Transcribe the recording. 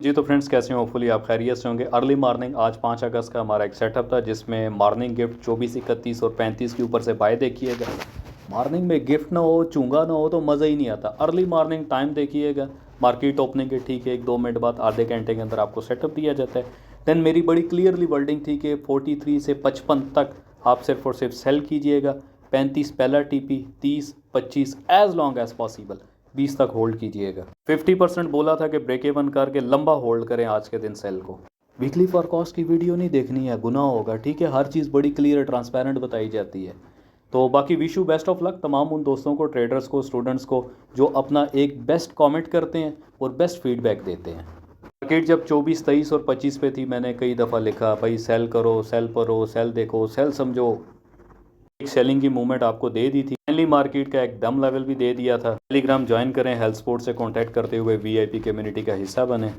जी तो फ्रेंड्स कैसे हैं? होपफुली आप खैरियत से होंगे। अर्ली मॉर्निंग आज 5 अगस्त का हमारा एक सेटअप था जिसमें मॉर्निंग गिफ्ट 24, 31 और 35 के ऊपर से बाय देखिएगा। मॉर्निंग में गिफ्ट ना हो, चूंगा ना हो तो मज़ा ही नहीं आता। अर्ली मॉर्निंग टाइम देखिएगा, मार्केट ओपनिंग के ठीक है 1-2 मिनट बाद आधे घंटे के अंदर आपको सेटअप दिया जाता है। देन मेरी बड़ी क्लियरली वर्डिंग थी कि 43 से 55 तक आप सिर्फ और सिर्फ सेल कीजिएगा। 35 पहला TP, 30, 25 as long as possible 20 तक होल्ड कीजिएगा। 50% बोला था कि ब्रेक इवन करके लंबा होल्ड करें आज के दिन सेल को। वीकली फॉरकास्ट की वीडियो नहीं देखनी है, गुनाह होगा, ठीक है। हर चीज़ बड़ी क्लियर ट्रांसपेरेंट बताई जाती है। तो बाकी wish you best of luck तमाम उन दोस्तों को, ट्रेडर्स को, स्टूडेंट्स को जो अपना एक बेस्ट कमेंट करते हैं और बेस्ट फीडबैक देते हैं। मार्केट जब 24, 23 और 25 पे थी मैंने कई दफ़ा लिखा भाई सेल करो, सेल करो, सेल देखो, सेल समझो। एक सेलिंग की मूवमेंट आपको दे दी थी। फाइनली मार्केट का एक दम लेवल भी दे दिया था। टेलीग्राम ज्वाइन करें, हेल्थ स्पोर्ट से कांटेक्ट करते हुए वीआईपी कम्युनिटी का हिस्सा बने।